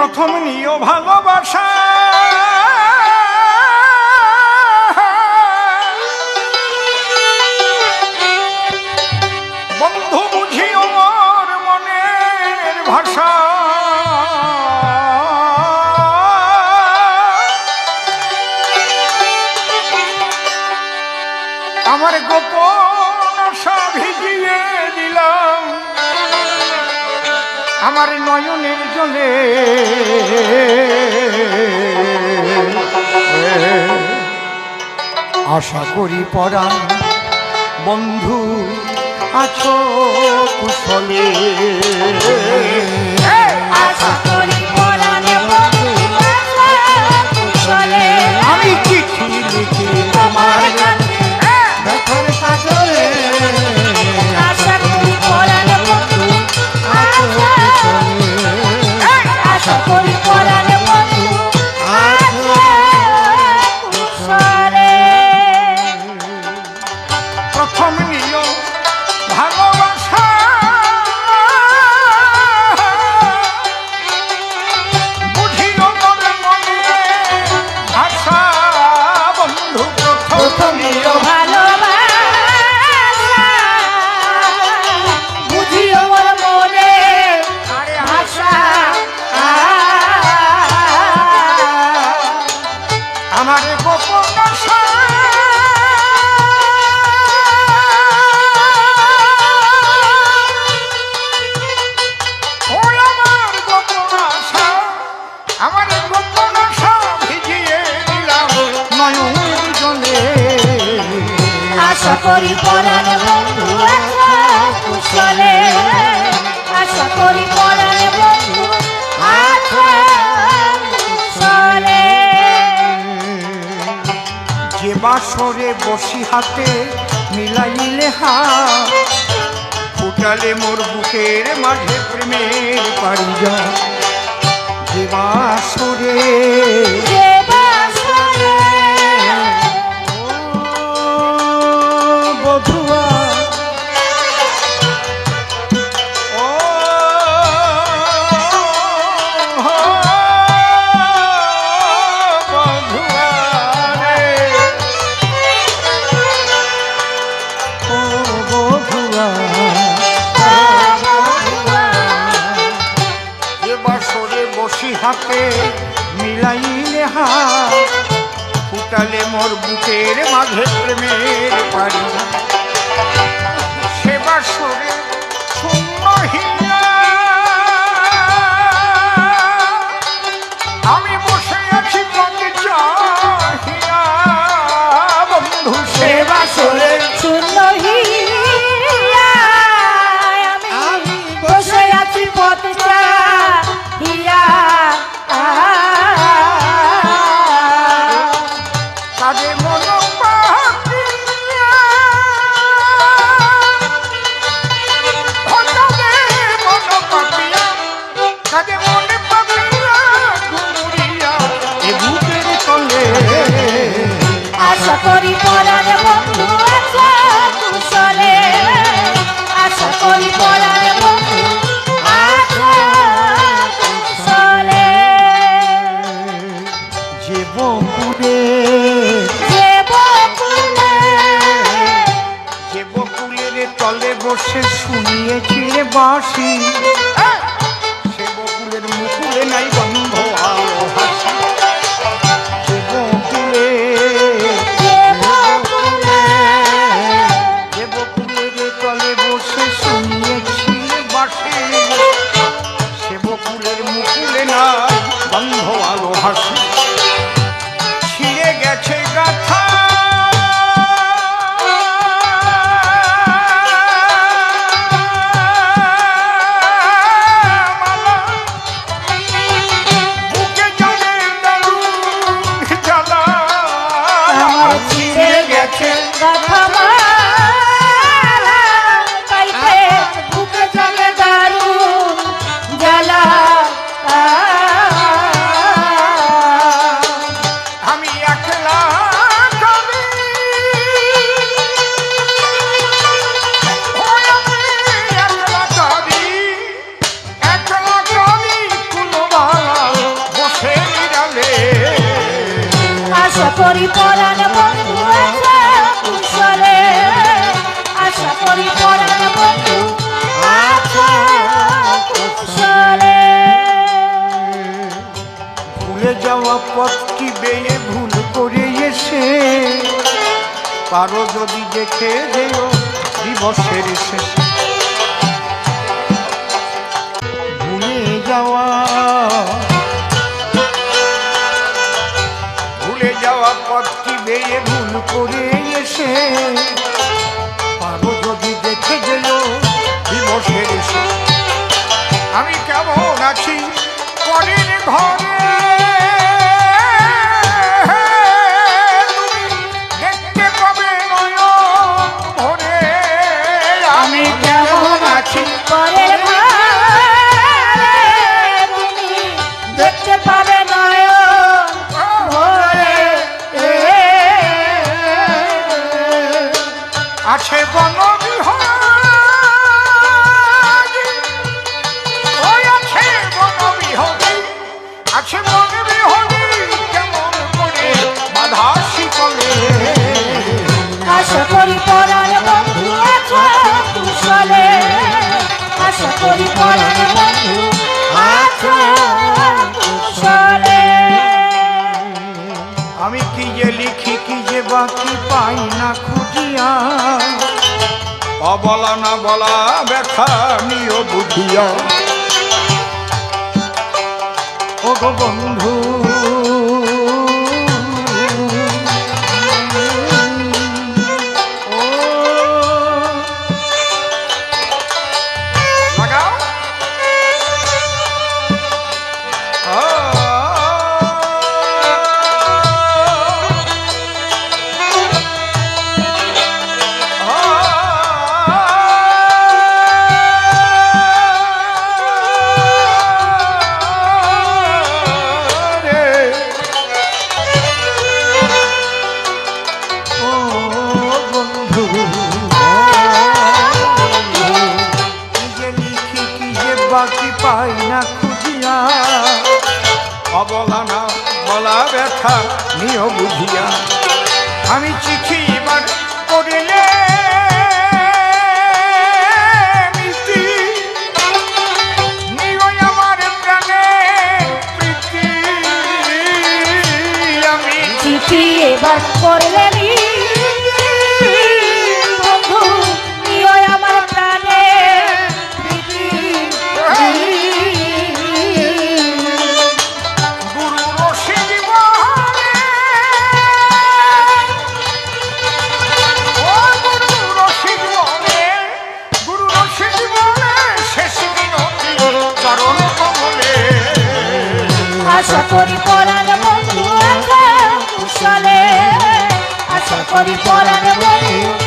প্রথম নিও ভালোবাসা, বন্ধু বুঝিও মোর মনের ভাষা। আমার গোপন আশা ভিজিয়ে দিলাম আমার নয়নের জলে। আশা করি পরাণ বন্ধু আছো কুশলে। আশা করি পরাণ বন্ধু আছো কুশলে। আমি চিঠি লিখি তোমার ব্যথার কাজলে। আশা করি পরাণ বন্ধু আছো কুশলে। আশা করি পরাণ বন্ধু আছো কুশলে। প্রথম নিও ভালোবাসা, বুঝিও মোর মনের ভাষা। বন্ধু প্রথম নিও ভালোবাসা, বুঝিও মোর মনের ভাষা। আমার গোপন আশা, ওই আমার গোপন আশা, আমার গোপন আশা ভিজিয়ে দিলাম নয়নের জলে। আশা করি পরাণ বন্ধু আছো কুশলে। আশা করি পরাণ বন্ধু আছো কুশলে। যে বাসরে বসি হাতে মিলাইলে হাত, ফুটালে মোর বুকের মাঝে প্রেমের পারিজা। যে বাসরে যে বাসরে বধুয়া, ও বধুয়া রে, ও বধুয়া, যে বাসরে বসি হাতে মিলাইলে হাত, ফুটালে মোর বুকের মাঝে প্রেমের পারি। সে বাসরে শূন্য হিয়া আমি বসে আছি পথে চাহিয়া। বন্ধু সে বাসরে শূন্য হিয়া আমি বসে আছি পথ চাহিয়া। কাজে মন পাতিয়া, কাজে মন পাতিয়া, কাজে মন পাতিয়া ঘুরিয়া এ বুকের তলে। আশা করি পরাণ বন্ধু আছো কুশলে। আশা করি পরাণ বন্ধু আছো কুশলে। যে বকুলে, যে বকুলে যে বকুলের তলে বসে শুনিয়েছিলে বাঁশি, সে বকুলের মুকুলে নাই গন্ধ আর হাসি। যে বকুলে, যে বকুলে করি পরাণ বন্ধু আছে কুশলে আশা করি পরাণ বন্ধু আছে কুশলে ভুলে যাওয়া পথ কি বেয়ে ভুল করে এসে পারো যদি দেখে যেও দিবসের শেষে ভুলে যাওয়া পথ কি বেয়ে ভুল করে এসে পারো যদি দেখে যেও দিবসের শেষে আমি কেমন আছি পরের ঘরে পরের ঘরে তুমি দেখতে পাবে নয়ন ভরে আছে বনবিহরি ওই আছে বনবিহরি আছে বনবিহরি কেমন করে বাধা শিকলে আশা করি পরাণ বন্ধু আছে কুশলে আশা করি পরাণ বন্ধু আছে কুশলে আমি কি যে লিখি কি যে বাকি পাই না খুঁজিয়া অবলা না বলা ব্যথা নিও বুঝিয়া ও গো বন্ধু বাকি পাই না খুঁজিয়া অবলা না বলা ব্যথা নিও বুঝিয়া আমি চিঠি এবার করিলে মিষ্টি নিও আমার প্রাণে প্রীতি আমি চিঠি এবার করলে বন্ধু নিও আমার প্রাণে আশা করি পরাণ বন্ধু আছে কুশলে আশা করি পরাণ বন্ধু